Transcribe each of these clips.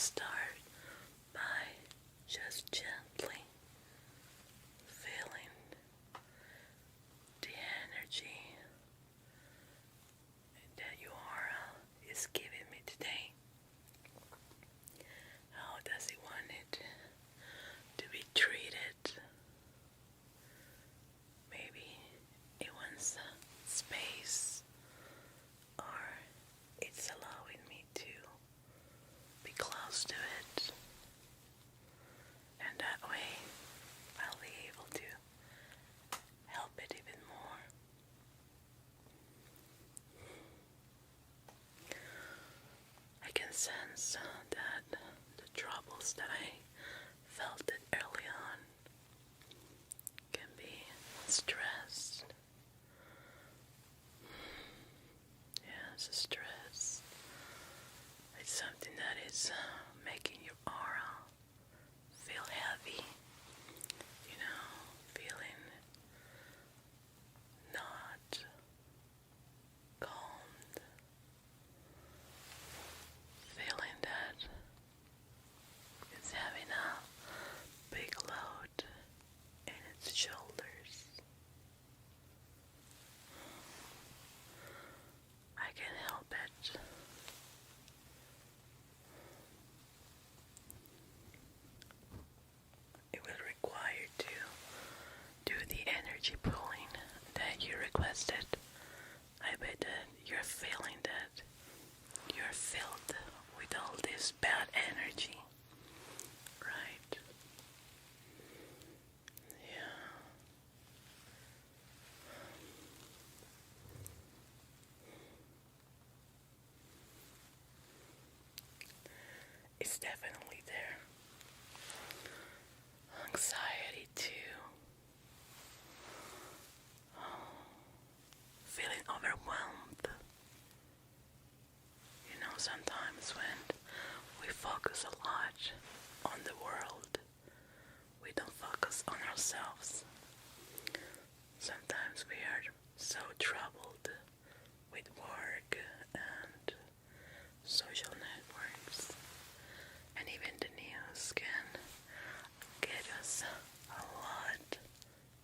start by just gently feeling the energy that your aura is giving me today. How does it want it to be treated? Maybe it wants space, or it's allowing me to be close to it, and that way I'll be able to help it even more. I can sense that the troubles that I felt it early on can be stress. Yes, stress. It's something that is making your aura feel heavy, feeling not calmed, feeling that it's having a big load in its shoulders. I can help it. It will require to do the energy pulling that you requested. I bet that you're feeling that you're filled with all this bad energy, right? Yeah. It's definitely there. Anxiety too. Feeling overwhelmed. Sometimes when we focus a lot on the world, we don't focus on ourselves. Sometimes we are so troubled with work and social networks, and even the news can get us a lot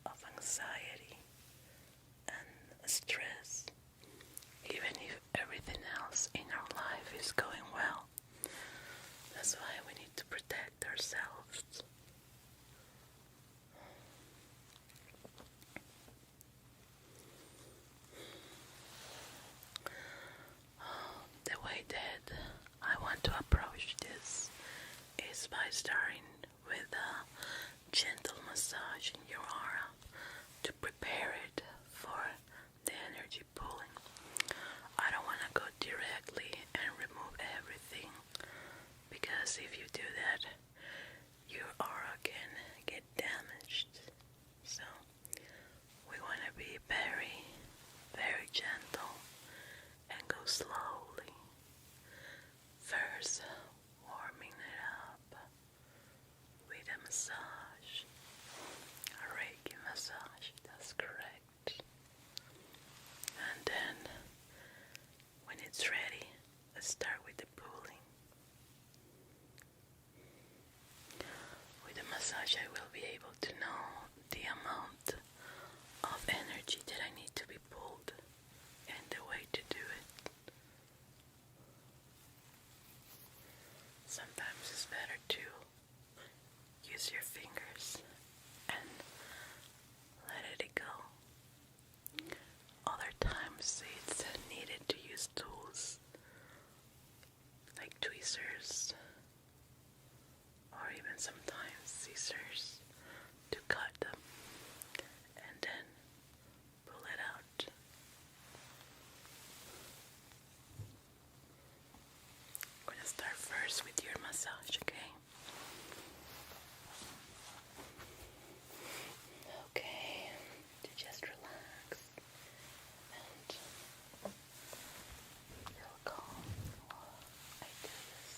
of anxiety and stress, even if everything else in our life is going well. That's why we need to protect ourselves. The way that I want to approach this is by starting with a gentle massage in your aura to prepare it for the energy pulling. I don't want to go directly and remove everything, because if you do that, your aura can get damaged. So we want to be very, very gentle and go slowly. First, warming it up with a massage, a Reiki massage, that's correct. And then, when it's ready, let's start with the pulling. With the massage, I will be able to know the amount of energy that I need to be pulled and the way to do it. Sometimes it's better to use your fingers and let it go. Other times it's needed to use tools like tweezers, or even sometimes scissors to cut them and then pull it out. I'm going to start first with your massage, okay? Okay, to just relax and feel calm while I do this.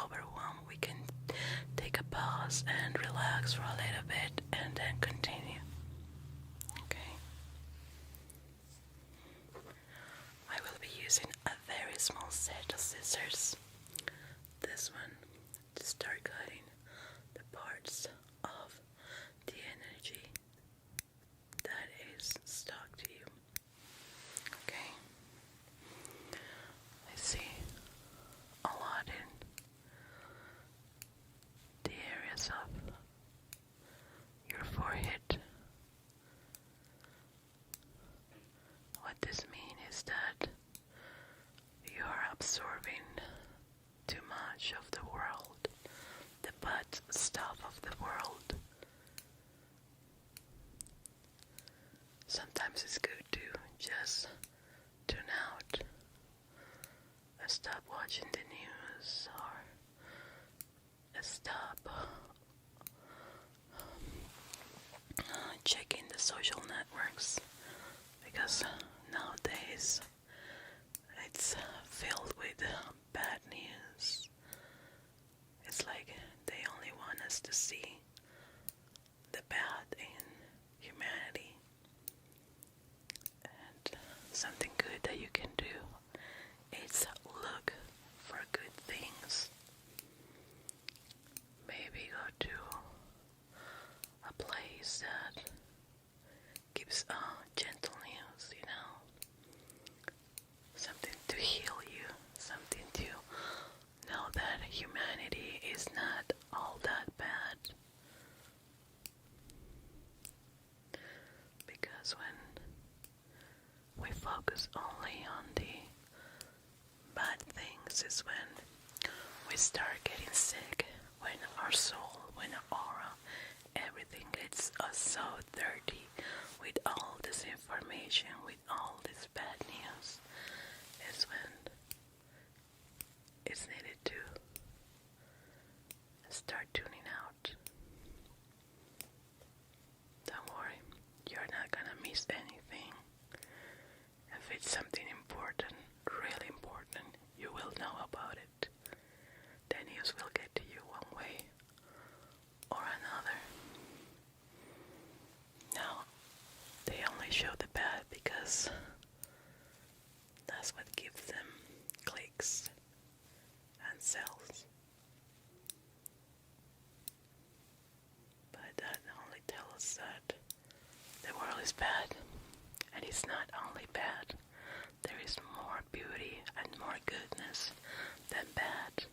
overwhelmed, we can take a pause and relax for a little bit and then continue. Okay. I will be using a very small set of scissors. This one to start cutting the parts of the energy that is stuck to you. Okay. I see a lot in the areas of your forehead. What this means is that you are absorbing too much of the world, the bad stuff of the world. Sometimes it's good to just tune out, stop watching the news, or stop checking the social networks, because nowadays it's filled with bad news. It's like they only want us to see the bad in humanity. And something good that you can do is look for good things. Maybe go to a place that gives gentle news, something to heal you, something to know that humanity is not all that bad. Because when we focus only on the bad things is when we start getting sick, when our soul, when our aura, everything gets so dirty with all this information, with all this bad news. Is when it's needed to start tuning out. Don't worry, you're not gonna miss anything. If it's something important, really important, you will know about it. The news will get to you one way or another. Now, they only show the bad because that's what gives them clicks and sales. But that only tells us that the world is bad, and it's not only bad. There is more beauty and more goodness than bad.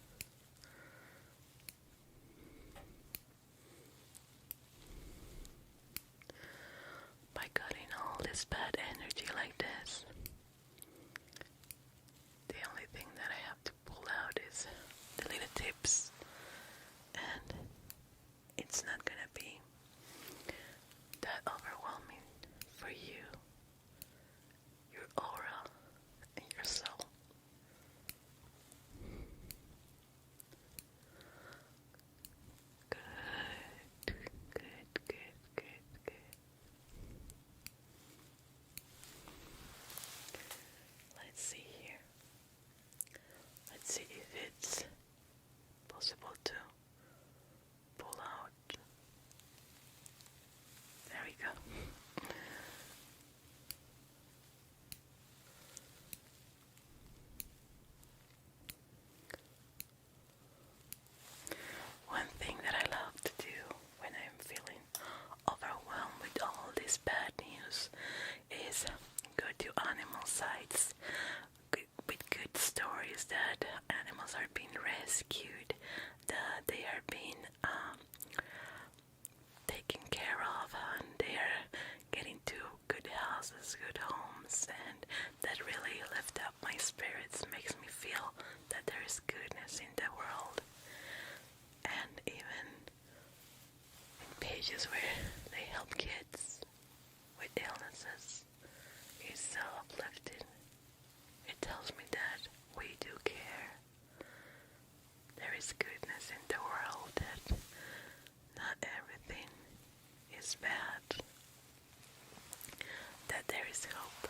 By cutting all this bad energy like this, the only thing that I have to pull out is the little tips, and it's not gonna be that overwhelming for you, your aura, and your soul. Good, good, good, good, good. Let's see here. Let's see if it's possible to pull out. There we go. One thing that I love to do when I'm feeling overwhelmed with all this bad news is go to animal sites with good stories that animals are being rescued, that they are being taken care of, and they are getting to good houses, good homes, and that really lift up my spirits, makes me feel that there is goodness in the world. And even in pages where they help kids with illnesses, it's so uplifting. It tells me that we do care. There is goodness in the world, that not everything is bad, that there is hope.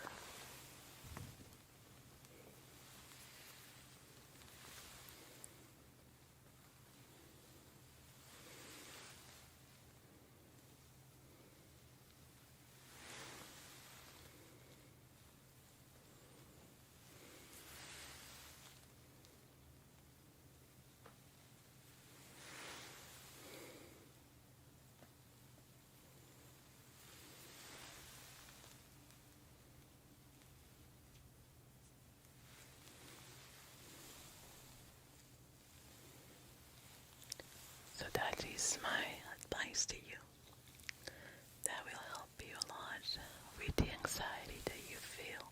is my advice to you. That will help you a lot with the anxiety that you feel.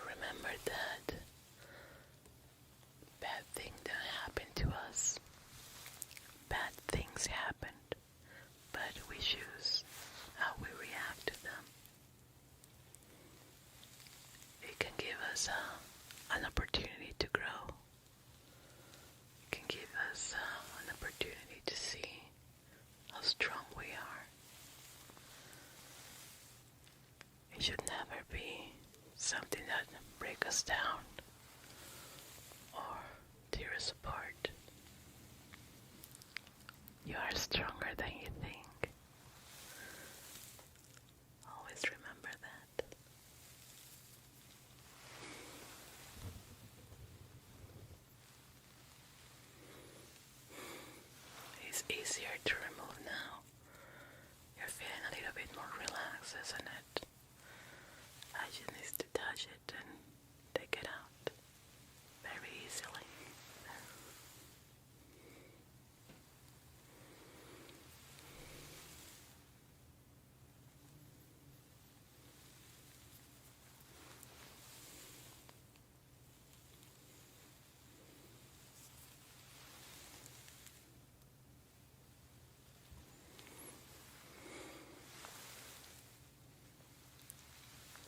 Remember that bad things don't happen to us. Bad things happened, but we choose how we react to them. It can give us an opportunity to grow. It can give us an opportunity to see how strong we are. It should never be something that breaks us down or tear us apart. You are stronger than you think. Always remember that. It's easier to remove now. You're feeling a little bit more relaxed, isn't it? I just need to touch it and take it out very easily.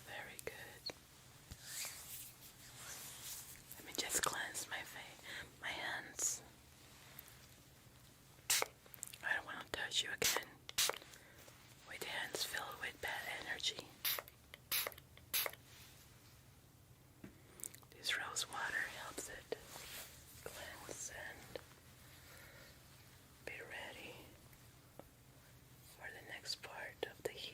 Very good. Let me just cleanse my face, my hands. I don't want to touch you again with hands filled with bad energy. This rose water helps it cleanse and be ready for the next part of the healing.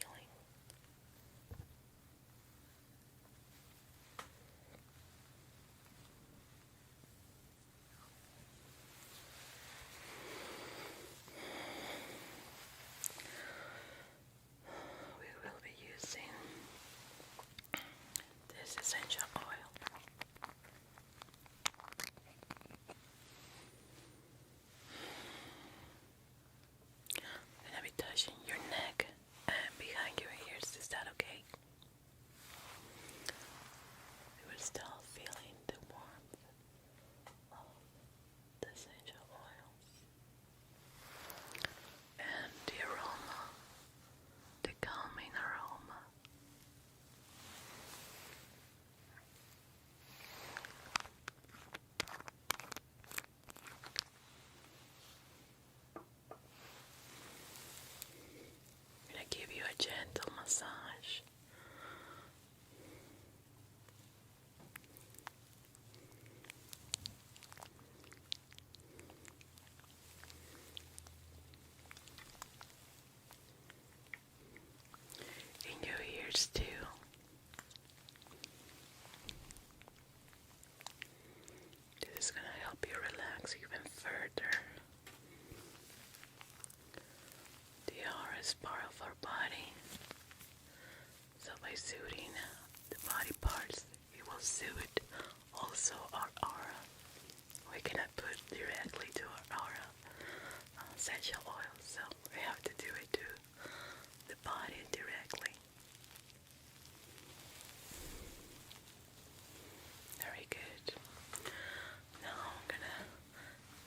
We will be using this essential oil. And I'll be touching your neck and behind your ears. Is that okay? You will start feeling the warmth of the essential oils and the aroma, the calming aroma. I'm going to give you a gentle massage. In your ears too. This is going to help you relax even further. The aura is part of our body. So by soothing the body parts, it will soothe also our aura. We cannot put directly to our aura essential oil, so we have to do it to the body directly. Very good. Now I'm gonna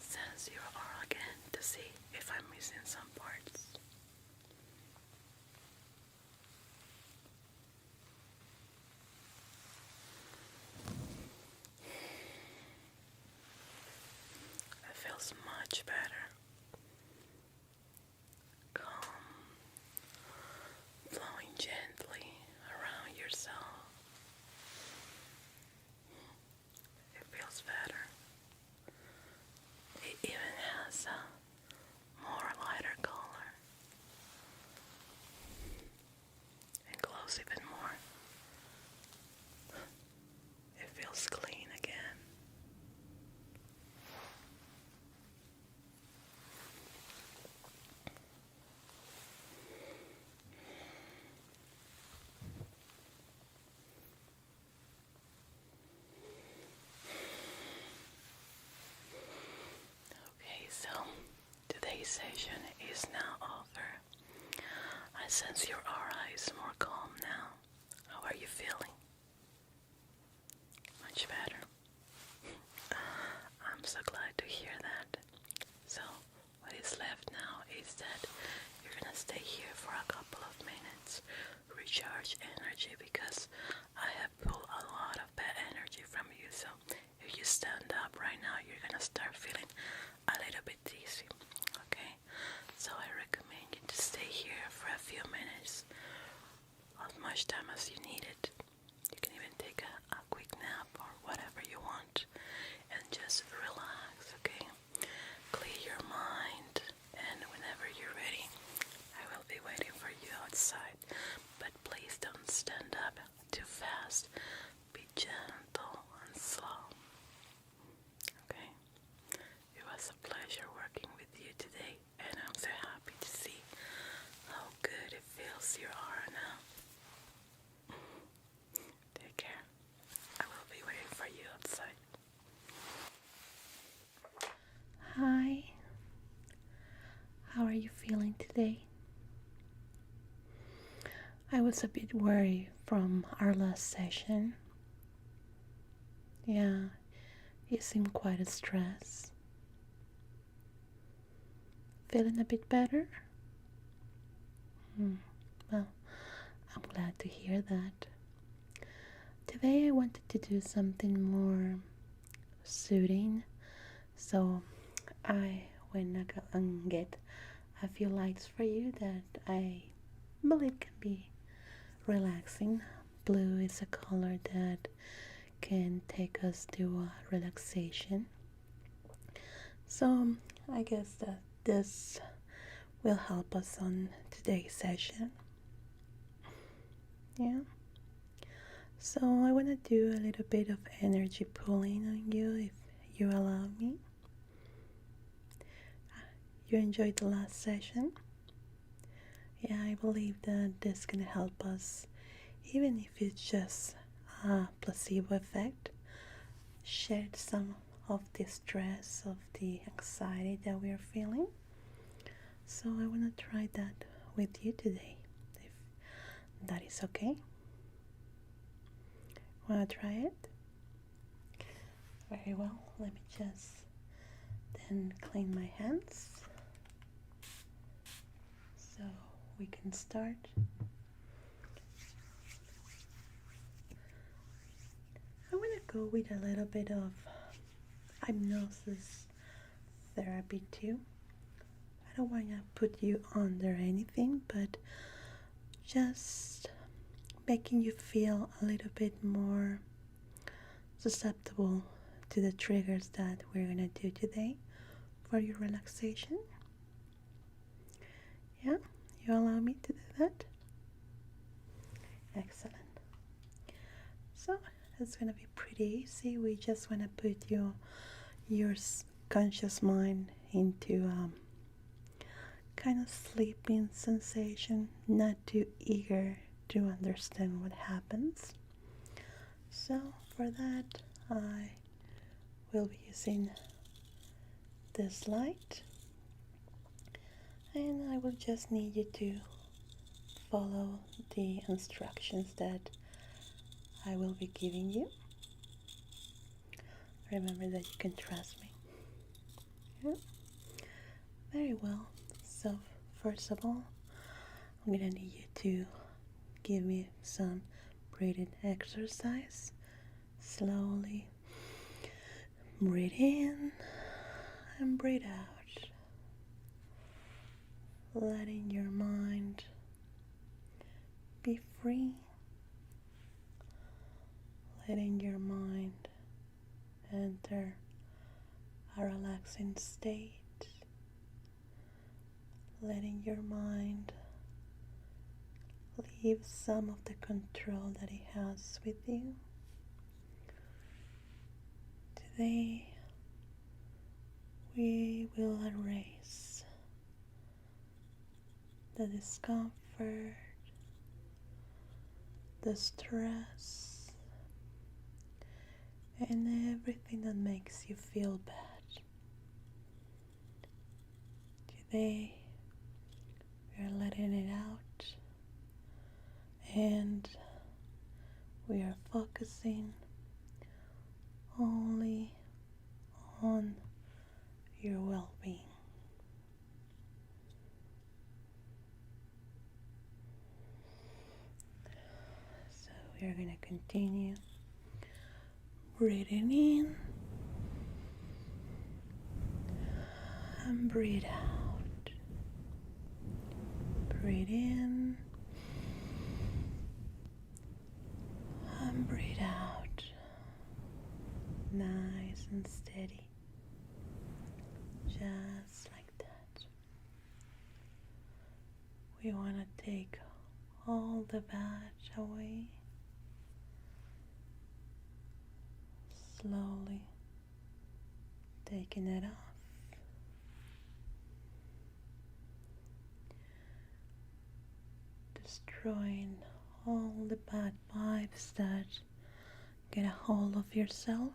sense your aura again to see if I'm missing some parts. It feels much better. Calm, flowing gently around yourself. It feels better. It even has a more lighter color and glows even more. It feels clean again. sense your aura is more calm now. How are you feeling? Much better. I'm so glad to hear that. So, what is left now is that you're gonna stay here for a couple of minutes, recharge energy, because I have pulled a lot of bad energy from you. So, if you stand up right now, you're gonna start feeling a little bit dizzy. Okay? So, I recommend you to stay here for a few minutes, as much time as you need it. You can even take a quick nap or whatever you want and just relax, okay? Clear your mind, and whenever you're ready, I will be waiting for you outside. But please don't stand up too fast. Be gentle and slow, okay? It was a pleasure working with you today, and I'm so happy to see how good it feels your aura now. Take care. I will be waiting for you outside. Hi, how are you feeling today? I was a bit worried from our last session. Yeah, you seem quite a stress. Feeling a bit better? Well, I'm glad to hear that. Today I wanted to do something more soothing, so I went and get a few lights for you that I believe can be relaxing. Blue is a color that can take us to relaxation. So I guess that this will help us on today's session. Yeah. So I want to do a little bit of energy pulling on you if you allow me. You enjoyed the last session? Yeah, I believe that this can help us, even if it's just a placebo effect, shed some of the stress, of the anxiety that we are feeling. So I want to try that with you today, if that is okay. Want to try it? Very well. Let me just then clean my hands so we can start. I want to go with a little bit of hypnosis therapy too. I don't want to put you under anything, but just making you feel a little bit more susceptible to the triggers that we're going to do today for your relaxation. Yeah, you allow me to do that? Excellent. So it's going to be pretty easy. We just want to put your conscious mind into kind of sleeping sensation, not too eager to understand what happens. So for that, I will be using this light, and I will just need you to follow the instructions that I will be giving you. Remember that you can trust me. Yeah. Very well. So first of all, I'm gonna need you to give me some breathing exercise. Slowly breathe in and breathe out, letting your mind be free, letting your mind enter a relaxing state, letting your mind leave some of the control that it has with you. Today we will erase the discomfort, the stress, and everything that makes you feel bad. Today we are letting it out and we are focusing only on your well-being. So we are going to continue breathing in and breathe out. Breathe in and breathe out. Nice and steady. Just like that. We want to take all the bad away. Slowly taking it off. Destroying all the bad vibes that get a hold of yourself.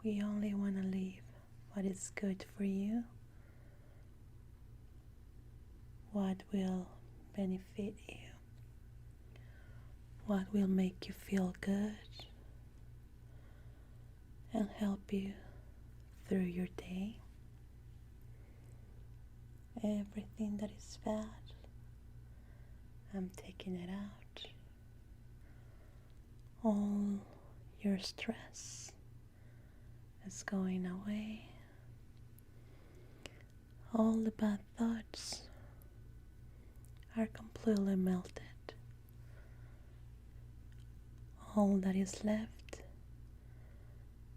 We only want to leave what is good for you, what will benefit you, what will make you feel good and help you through your day. Everything that is bad, I'm taking it out. All your stress is going away. All the bad thoughts are completely melted. All that is left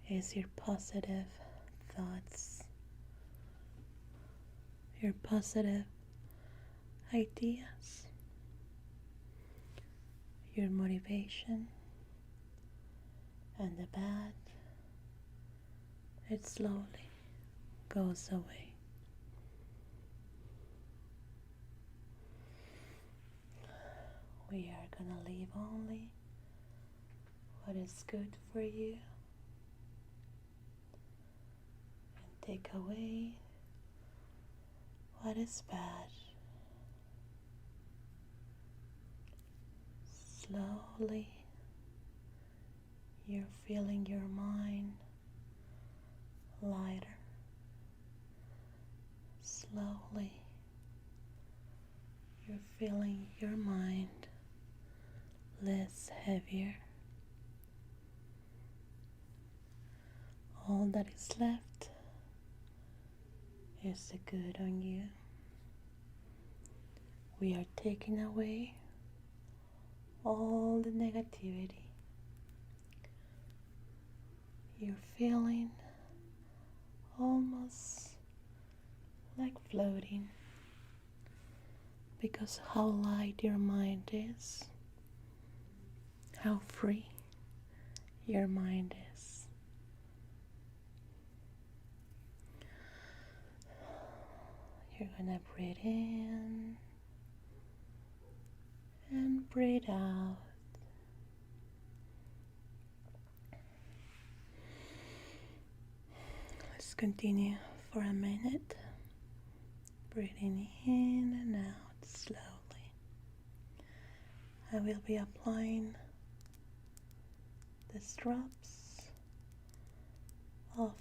is your positive thoughts, your positive ideas, your motivation, and the bad, it slowly goes away. We are gonna leave only what is good for you and take away what is bad. Slowly, you're feeling your mind lighter. Slowly, you're feeling your mind less heavier. All that is left is the good on you. We are taking away all the negativity. You're feeling almost like floating because how light your mind is, how free your mind is. You're gonna breathe in and breathe out. Let's continue for a minute. Breathing in and out slowly. I will be applying the drops of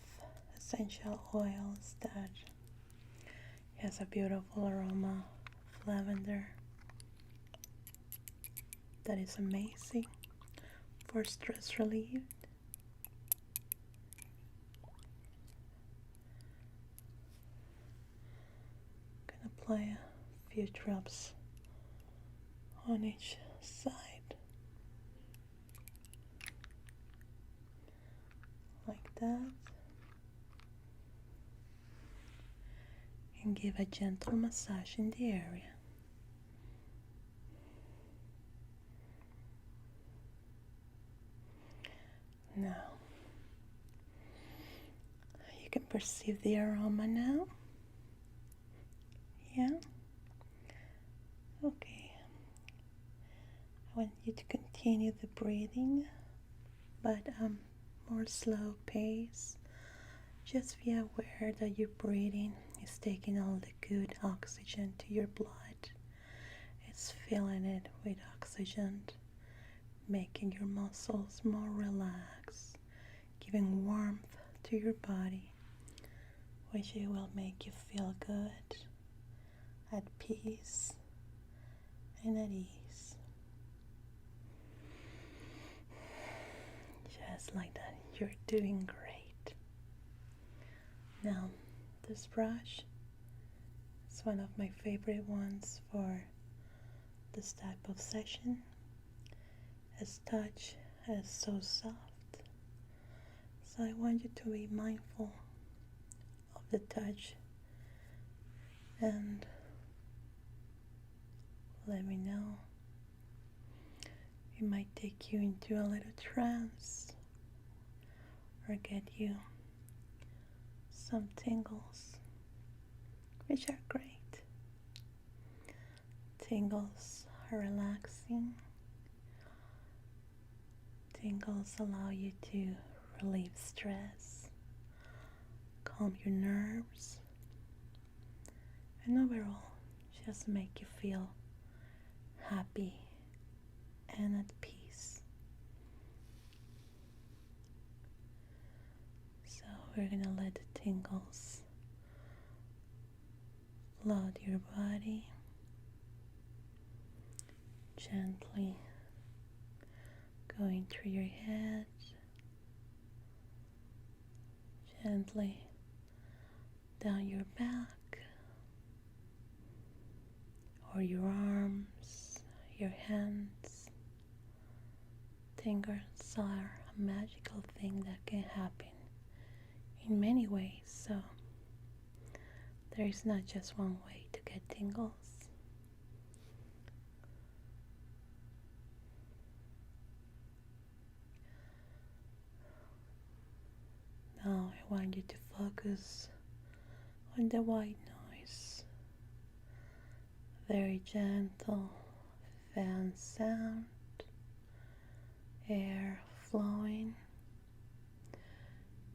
essential oils that has a beautiful aroma of lavender that is amazing for stress relief. Gonna apply a few drops on each side like that, and give a gentle massage in the area. Now, you can perceive the aroma now. Yeah? Okay. I want you to continue the breathing, but more slow pace. Just be aware that your breathing is taking all the good oxygen to your blood. filling it with oxygen, making your muscles more relaxed, giving warmth to your body, which it will make you feel good, at peace, and at ease. Just like that, you're doing great. Now, this brush is one of my favorite ones for this type of session. Its touch is so soft, so I want you to be mindful of the touch and let me know. It might take you into a little trance or get you some tingles, which are great. Tingles are relaxing. Tingles allow you to relieve stress, calm your nerves, and overall just make you feel happy and at peace. So we're gonna let the tingles flood your body gently, going through your head, gently down your back or your arms, your hands. Tingles are a magical thing that can happen in many ways, so there is not just one way to get tingles. Now I want you to focus on the white noise. Very gentle fan sound, air flowing.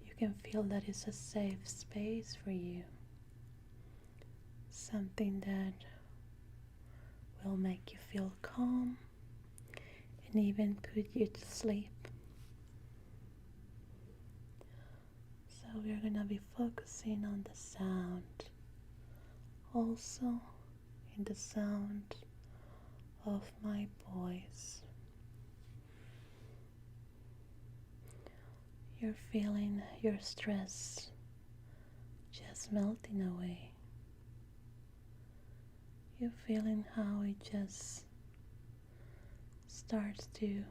You can feel that it's a safe space for you. Something that will make you feel calm and even put you to sleep. So we're gonna be focusing on the sound, also in the sound of my voice. You're feeling your stress just melting away. You're feeling how it just starts to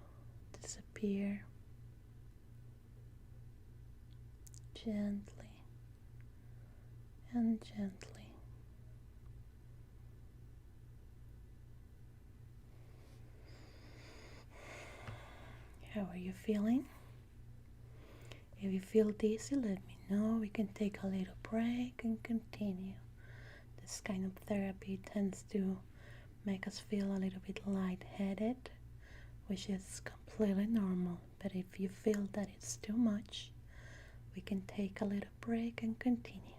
disappear gently and gently. How are you feeling? If you feel dizzy, let me know. We can take a little break and continue. This kind of therapy tends to make us feel a little bit lightheaded, which is completely normal. But if you feel that it's too much, we can take a little break and continue.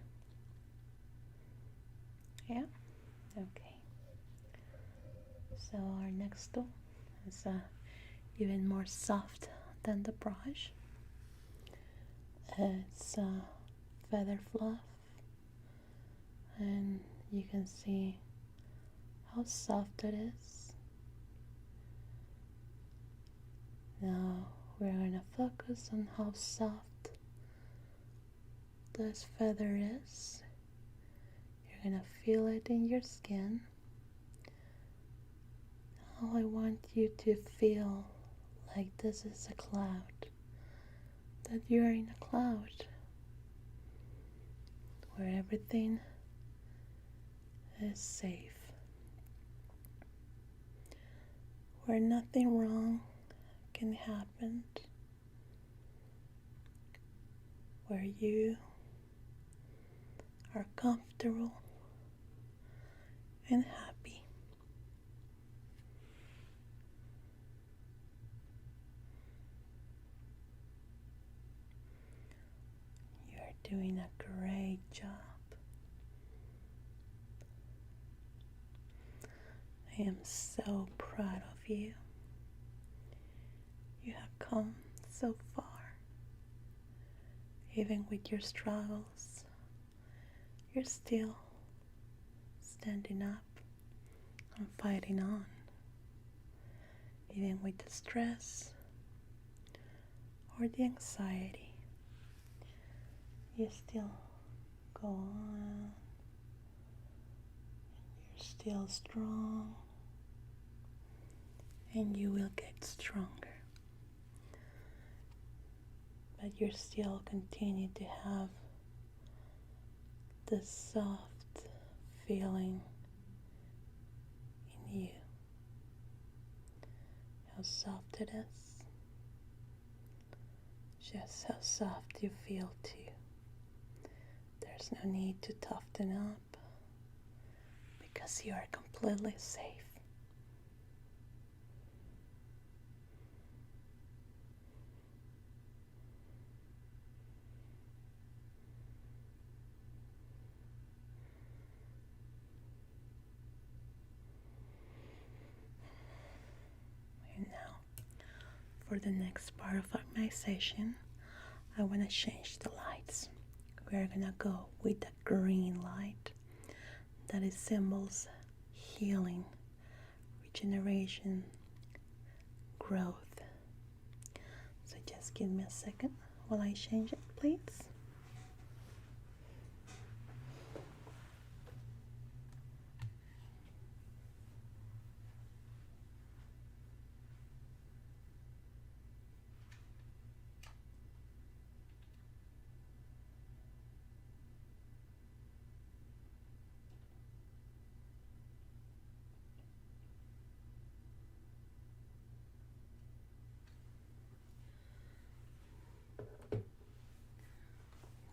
Yeah? Okay. So our next tool is even more soft than the brush. It's feather fluff, and you can see how soft it is. Now we're going to focus on how soft this feather is. You're going to feel it in your skin. Now I want you to feel like this is a cloud, that you're in a cloud where everything is safe, where nothing wrong can happen, where you are comfortable and happy. You're doing a great job. I am so proud of you. You have come so far. Even with your struggles, you're still standing up and fighting on. Even with the stress or the anxiety, you still go on. You're still strong, and you will get stronger. But you still continue to have the soft feeling in you. How soft it is. Just how soft you feel too. There's no need to toughen up because you are completely safe. And now, for the next part of my session, I want to change the lights. We're gonna go with the green light that is symbols healing, regeneration, growth. So just give me a second while I change it, please.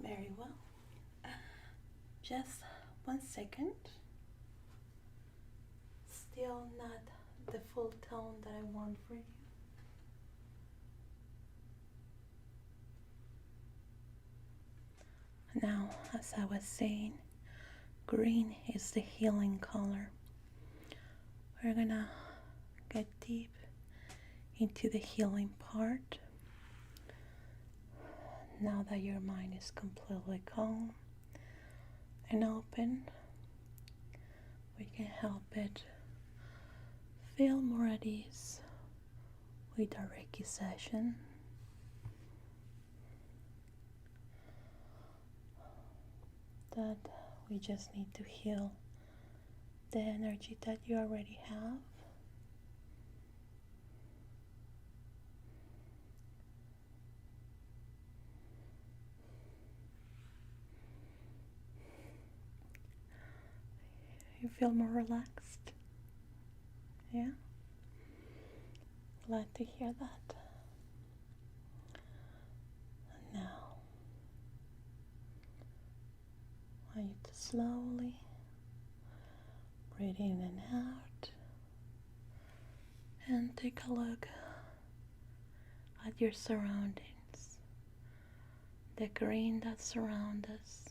Very well. Just 1 second. Still not the full tone that I want for you. Now, as I was saying, green is the healing color. We're gonna get deep into the healing part. Now that your mind is completely calm and open, we can help it feel more at ease with our Reiki session. That we just need to heal the energy that you already have. You feel more relaxed? Yeah? Glad to hear that. And now, I want you to slowly breathe in and out and take a look at your surroundings. The green that surrounds us,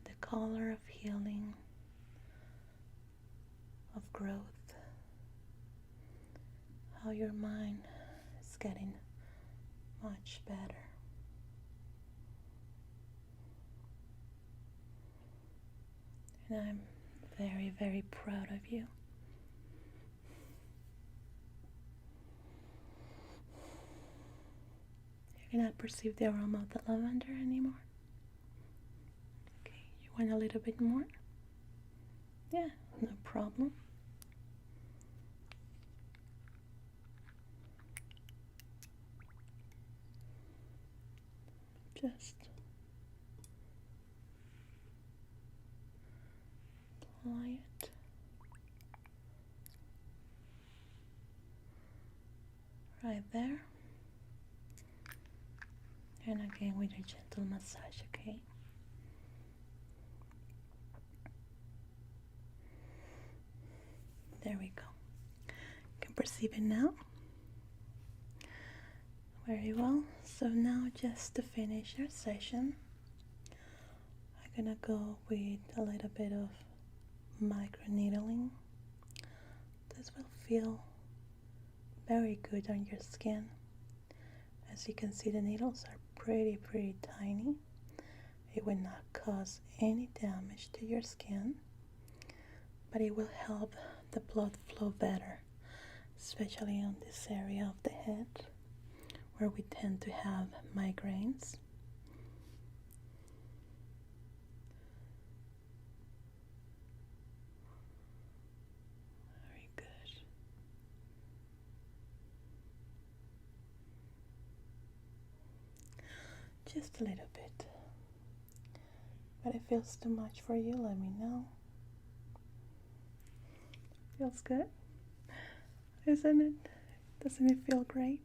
the color of healing, of growth, how your mind is getting much better. And I'm very, very proud of you. You cannot perceive the aroma of the lavender anymore. Okay, you want a little bit more? Yeah, no problem. Just apply it. Right there. And again with a gentle massage, okay? There we go. You can perceive it now. Very well. So now just to finish our session, I'm gonna go with a little bit of micro needling feel very good on your skin. As you can see, the needles are pretty tiny. It will not cause any damage to your skin, but it will help the blood flow better, especially on this area of the head where we tend to have migraines. Very good. Just a little bit. But if it feels too much for you, let me know. Feels good, isn't it? Doesn't it feel great?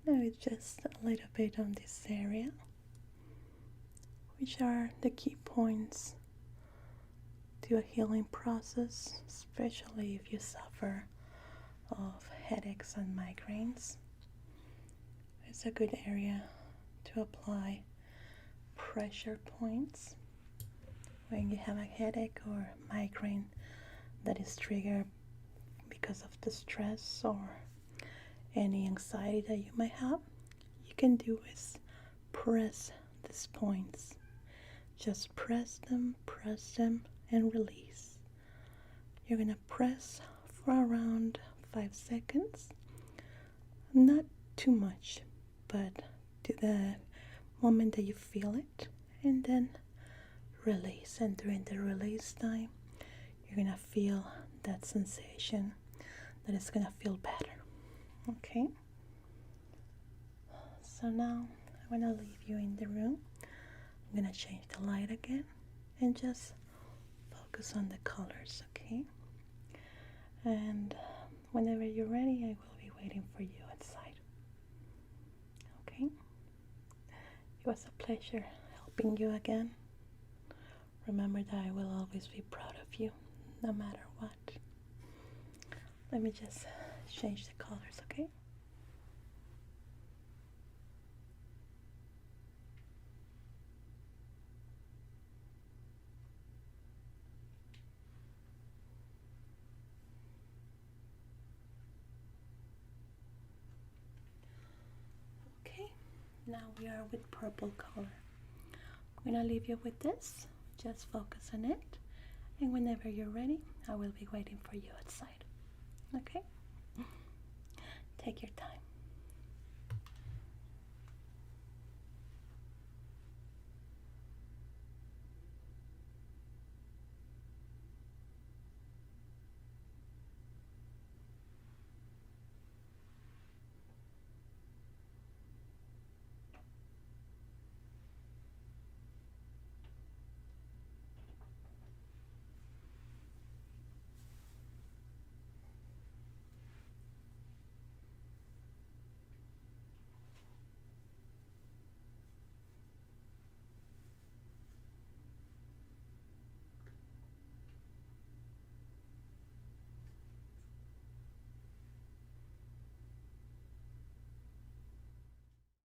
Now it's just a little bit on this area, which are the key points to a healing process, especially if you suffer of headaches and migraines. It's a good area to apply pressure points when you have a headache or migraine that is triggered because of the stress or any anxiety that you might have. You can do is press these points. Just press them, and release. You're gonna press for around 5 seconds. Not too much, but to the moment that you feel it, and then release. And during the release time, you're gonna feel that sensation that it's gonna feel better. Okay? So now I'm gonna leave you in the room. I'm gonna change the light again and just focus on the colors, okay? And whenever you're ready, I will be waiting for you outside. Okay? It was a pleasure helping you again. Remember that I will always be proud of you, no matter what. Let me just change the colors, okay? Okay, now we are with purple color. I'm gonna leave you with this. Just focus on it. And whenever you're ready, I will be waiting for you outside. Okay? Take your time.